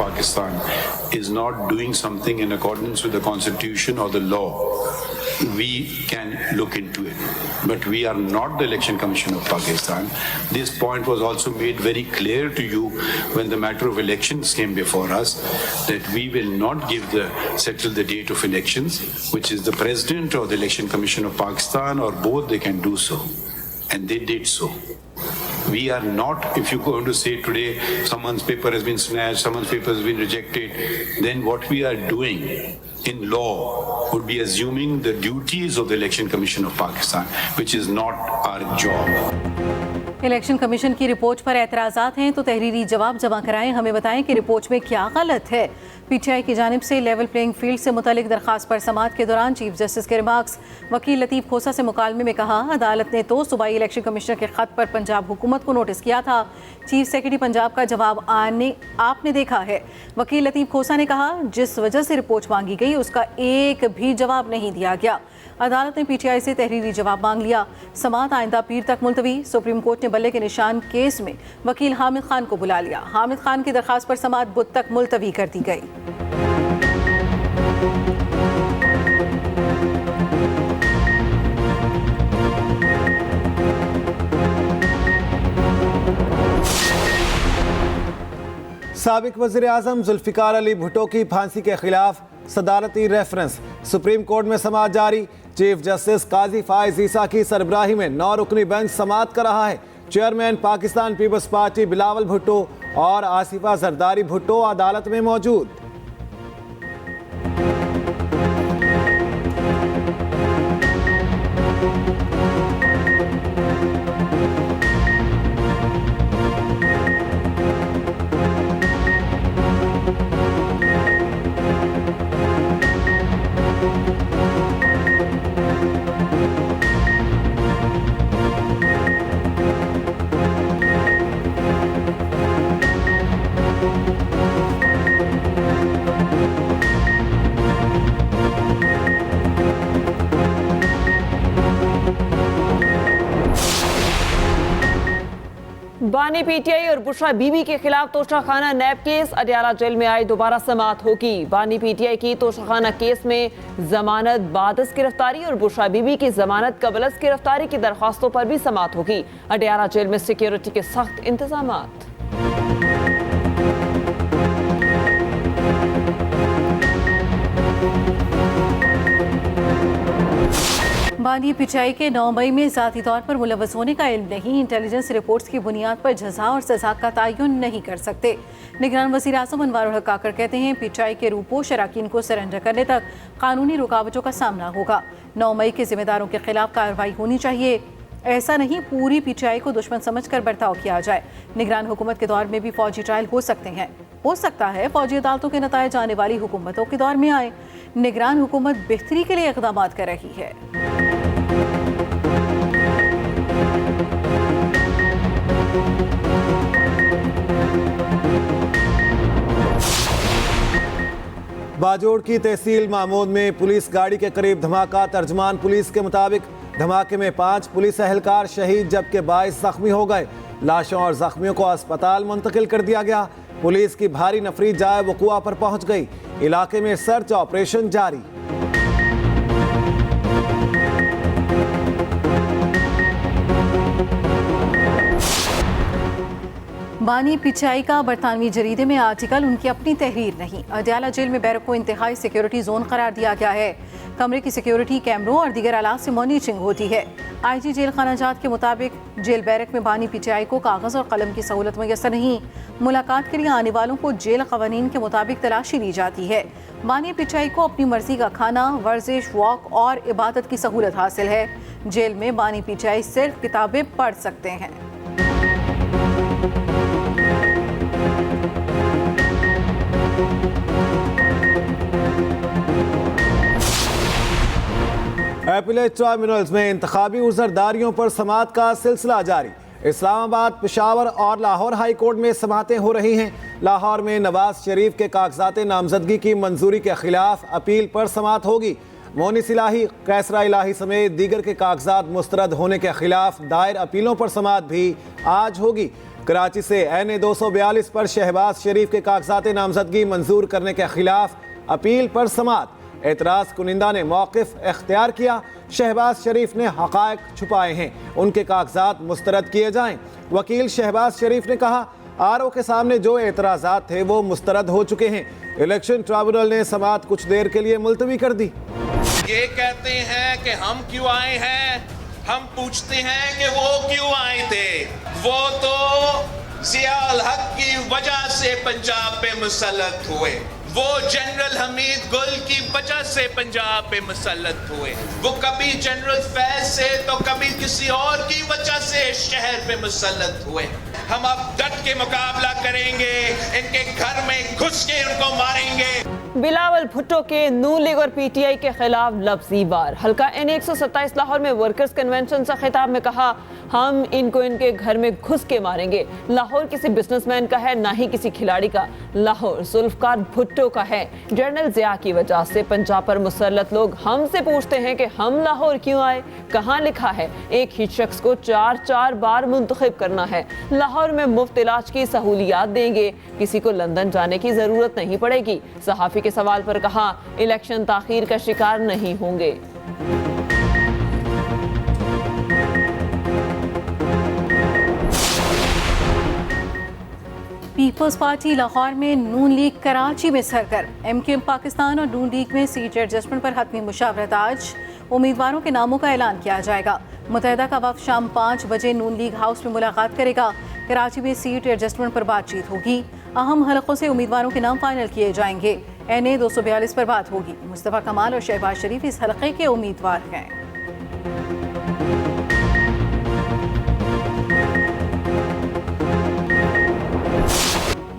Pakistan is not doing something in accordance with the Constitution or the law, we can look into it. But we are not the Election Commission of Pakistan. This point was also made very clear to you when the matter of elections came before us, that we will not settle the date of elections, which is the President or the Election Commission of Pakistan, or both, they can do so. And they did so. We are not, if you're going to say today someone's paper has been snatched, someone's paper has been rejected, then what we are doing in law would be assuming the duties of the Election Commission of Pakistan, which is not our job. Election commission की report पर एतराज़ात हैं तो तहरीरी जवाब जमा कराएं। हमें बताएं कि रिपोर्ट में क्या गलत है। पीटीआई की जानिब से लेवल प्लेइंग फील्ड से मुतालिक दरख्वास्त पर समाअत के दौरान चीफ जस्टिस के रिमार्क्स। वकील लतीफ़ खोसा से मुकालमे में कहा, अदालत ने तो सूबाई इलेक्शन कमिश्नर के ख़त पर पंजाब हुकूमत को नोटिस किया था, चीफ सेक्रेटरी पंजाब का जवाब आपने देखा है। वकील लतीफ़ खोसा ने कहा, जिस वजह से रिपोर्ट मांगी गई उसका एक भी जवाब नहीं दिया गया। अदालत ने पीटीआई से तहरीरी जवाब मांग लिया। समाअत आइंदा पीर तक मुलतवी। सुप्रीम कोर्ट ने बल्ले के निशान केस में वकील हामिद खान को बुला लिया। हामिद खान की दरख्वास्त पर समाअत बुध तक मुलतवी कर दी गई। साबिक वज़ीर आज़म जुल्फ़िकार अली भुट्टो की फांसी के खिलाफ सदारती रेफरेंस। सुप्रीम कोर्ट में समाअत जारी। चीफ जस्टिस काजी फाइज ईसा की सरबराही में 9 रुकनी बेंच समाअत कर रहा है। Chairman Pakistan peoples party Bilawal Bhutto और आसिफा जरदारी भुट्टो अदालत में मौजूद। बानी पीटीआई और बुशरा बीबी के खिलाफ तोशाखाना नैब केस। अडयाला जेल में आई दोबारा समाअत होगी। बानी पीटीआई की तोशाखाना केस में जमानत बादस गिरफ्तारी और बुशरा बीबी की जमानत कबलस गिरफ्तारी की दरख्वास्तों पर भी समाअत होगी। अडयाला जेल में सिक्योरिटी के सख्त इंतजामात। बानी पीटीआई के 9 मई में ज़ाती तौर पर मुलव्वस होने का इल्म नहीं, इंटेलिजेंस रिपोर्ट्स की बुनियाद पर जज़ा और सज़ा का तयन नहीं कर सकते। निगरान वज़ीर आज़म अनवारुल हक काकर कहते हैं, पीटीआई के रूपोश अराकीन को सरेंडर करने तक कानूनी रुकावटों का सामना होगा। 9 मई के जिम्मेदारों के खिलाफ कार्रवाई होनी चाहिए। ऐसा नहीं पूरी पीटीआई को दुश्मन समझकर बर्ताव किया जाए। निगरान हुकूमत के दौर में भी फौजी ट्रायल हो सकते हैं। हो सकता है फौजी अदालतों के नतायज आने वाली हुकूमतों के दौर में आए। निगरान हुकूमत बेहतरी के लिए इक़दाम कर रही है। बाजोड़ की तहसील मामूद में पुलिस गाड़ी के करीब धमाका। तर्जमान पुलिस के मुताबिक धमाके में 5 पुलिस एहलकार शहीद जबकि 22 जख्मी हो गए। लाशों और जख्मियों को अस्पताल मुंतकिल कर दिया गया। पुलिस की भारी नफरी जाए वक़ुआ पर पहुंच गई। इलाके में सर्च ऑपरेशन जारी। बानी पीटीआई का बरतानवी जरीदे में आर्टिकल उनकी अपनी तहरीर नहीं। अडयाला जेल में बैरक को इंतहाई सिक्योरिटी जोन करार दिया गया है। कमरे की सिक्योरिटी कैमरों और दीगर आलात से मॉनिटरिंग होती है। आईजी जेल खाना जात के मुताबिक जेल बैरक में बानी पीटीआई को कागज़ और कलम की सहूलत मैसर नहीं। मुलाकात के लिए आने वालों को जेल कवानीन के मुताबिक तलाशी ली जाती है। बानी पीटीआई को अपनी मर्जी का खाना, वर्जिश, वॉक और इबादत की सहूलत हासिल है। जेल में बानी पीटीआई सिर्फ किताबें पढ़ सकते हैं। एपिलेट ट्राइब्यूनल्स में इंतखाबी उज़रदारियों पर समाअत का सिलसिला जारी। इस्लामाबाद, पेशावर और लाहौर हाई कोर्ट में समाअतें हो रही हैं। लाहौर में नवाज शरीफ के कागजात नामजदगी की मंजूरी के खिलाफ अपील पर समाअत होगी। मोनिस इलाही, कैसरा इलाही समेत दीगर के कागजात मुस्तरद होने के खिलाफ दायर अपीलों पर समाअत भी आज होगी। कराची से NA 242 पर शहबाज शरीफ के कागजात नामजदगी मंजूर करने के खिलाफ अपील पर समाअत। एतराज़ कुनिंदा ने मौक़िफ़ इख्तियार किया। शहबाज शरीफ ने हक़ाइक़ छुपाए हैं, उनके कागजात मुस्तरद किए जाएं। वकील शहबाज शरीफ ने कहा, RO के सामने जो एतराज़ात थे वो मुस्तरद हो चुके हैं। इलेक्शन ट्रिब्यूनल ने समाअत कुछ देर के लिए मुलतवी कर दी। ये कहते हैं कि हम क्यों आए हैं, हम पूछते हैं कि वो क्यों आए थे। वो तो ज़िया उल हक की वजह से पंजाब पे मुसल्लत हुए, वो जनरल हमीद गुल की वजह से पंजाब पे मुसल्लत हुए, वो कभी जनरल फैज से तो कभी किसी और की वजह से शहर पे मुसल्लत हुए। हम अब डट के मुकाबला करेंगे, इनके घर में घुस के उनको मारेंगे। बिलावल भुट्टो के नून लीग और PTI के खिलाफ लफ्जी वार। हल्का NA 127 लाहौर में वर्कर्स कन्वेंशन से खिताब में कहा, हम इनको इनके घर में घुस के मारेंगे। लाहौर किसी बिजनेसमैन का है, ना ही किसी खिलाड़ी का। लाहौर जुल्फकार भुट्टो का है। जनरल ज़िया की वजह से पंजाब पर मुसल्लत लोग हमसे पूछते हैं कि हम लाहौर क्यों आए। कहाँ लिखा है एक ही शख्स को 4-4 बार मुंतखब करना है। लाहौर में मुफ्त इलाज की सहूलियात देंगे, किसी को लंदन जाने की जरूरत नहीं पड़ेगी। सहाफ़ी के सवाल पर कहा, इलेक्शन ताखीर का शिकार नहीं होंगे। पीपल्स पार्टी लाहौर में नून लीग कराची में सरगर्म। MKM पाकिस्तान और नून लीग में सीट एडजस्टमेंट पर हतमी मुशावरत। आज उम्मीदवारों के नामों का ऐलान किया जाएगा। मुत्तहिदा का वफ़द शाम 5 बजे नून लीग हाउस में मुलाकात करेगा। कराची में सीट एडजस्टमेंट पर बातचीत होगी। अहम हलकों से उम्मीदवारों के नाम फाइनल किए जाएंगे। NA 242 पर बात होगी। मुस्तफ़ा कमाल और शहबाज शरीफ इस हलके के उम्मीदवार हैं।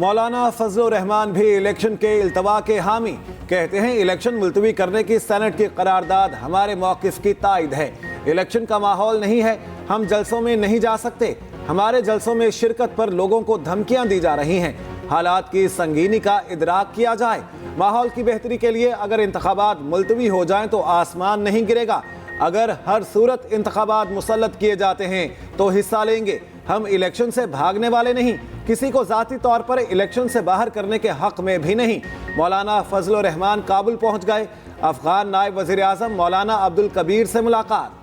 मौलाना फजलुर रहमान भी इलेक्शन के इल्तवा के हामी। कहते हैं, इलेक्शन मुलतवी करने की सेनेट की करारदाद हमारे मौक़िफ़ की तायद है। इलेक्शन का माहौल नहीं है, हम जलसों में नहीं जा सकते। हमारे जलसों में शिरकत पर लोगों को धमकियां दी जा रही हैं। हालात की संगीनी का इदराक किया जाए। माहौल की बेहतरी के लिए अगर इंतखाबात मुलतवी हो जाएं तो आसमान नहीं गिरेगा। अगर हर सूरत इंतखाबात मुसल्लत किए जाते हैं तो हिस्सा लेंगे। हम इलेक्शन से भागने वाले नहीं, किसी को ज़ाती तौर पर इलेक्शन से बाहर करने के हक में भी नहीं। मौलाना फजलुर रहमान काबुल पहुंच गए। अफगान नायब वज़ीर आज़म मौलाना अब्दुल कबीर से मुलाकात।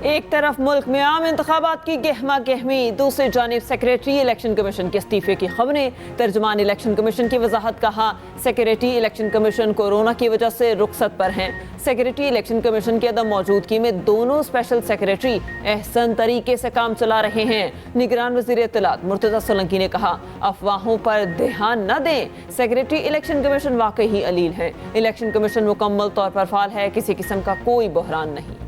एक तरफ मुल्क में आम इंतखाबात की गहमा गहमी, दूसरी जानिब सेक्रेटरी इलेक्शन कमीशन के इस्तीफे की खबरें। तर्जुमान इलेक्शन कमीशन की वजाहत, कहा सेक्रेटरी इलेक्शन कमीशन कोरोना की वजह से रुखसत पर हैं। सेक्रेटरी इलेक्शन कमीशन की अदम मौजूदगी में दोनों स्पेशल सेक्रेटरी अहसन तरीके से काम चला रहे हैं। निगरान वज़ीर इत्तलात मुर्तज़ा सोलंकी ने कहा, अफवाहों पर ध्यान न दें। सेक्रेटरी इलेक्शन कमीशन वाकई ही अलील है। इलेक्शन कमीशन मुकम्मल तौर पर फाल है, किसी किस्म का कोई बहरान नहीं।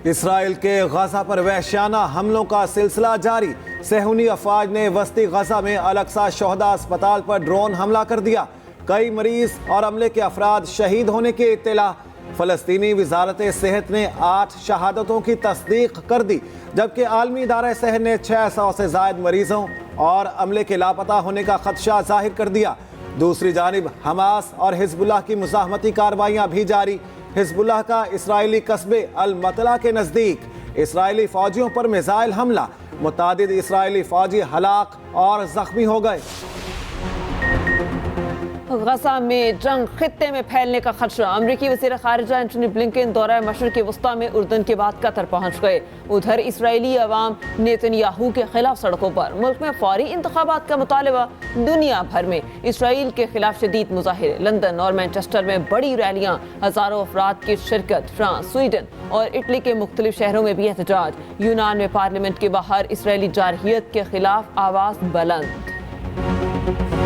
इसराइल के गजा पर वहशियाना हमलों का सिलसिला जारी। सहूनी अफवाज ने वस्ती गजा में अल-अक्सा शोहदा अस्पताल पर ड्रोन हमला कर दिया। कई मरीज और अमले के अफराद शहीद होने की इत्तला। फ़लस्तीनी वजारत सेहत ने 8 शहादतों की तस्दीक कर दी, जबकि आलमी इदारा सेहत ने 600 से ज़ायद मरीजों और अमले के लापता होने का खदशा जाहिर कर दिया। दूसरी जानिब हमास और हिजबुल्लाह की मुज़ाहमती कार्रवाइयाँ भी जारी। हिजबुल्लाह का इसराइली कस्बे अल-मतला के नज़दीक इसराइली फ़ौजियों पर मिसाइल हमला। मुतादिद इसराइली फ़ौजी हलाक और ज़ख्मी हो गए। गजा में जंग खित्ते में फैलने का खदशा। अमरीकी वज़ीर ख़ारिजा एंटनी ब्लिंकन दौरा मशरिक़ वस्ता में उर्दन के बाद कतर पहुँच गए। उधर इसराइली अवाम नेतन्याहू के खिलाफ सड़कों पर। मुल्क में फौरी इंतखाबात का मुतालबा। दुनिया भर में इसराइल के खिलाफ शदीद मुजाहिरे। लंदन और मैनचेस्टर में बड़ी रैलियाँ, हज़ारों अफराद की शिरकत। फ्रांस, स्वीडन और इटली के मुख्तलिफ शहरों में भी एहतजाज। यूनान में पार्लियामेंट के बाहर इसराइली जारहियत के खिलाफ आवाज़ बुलंद।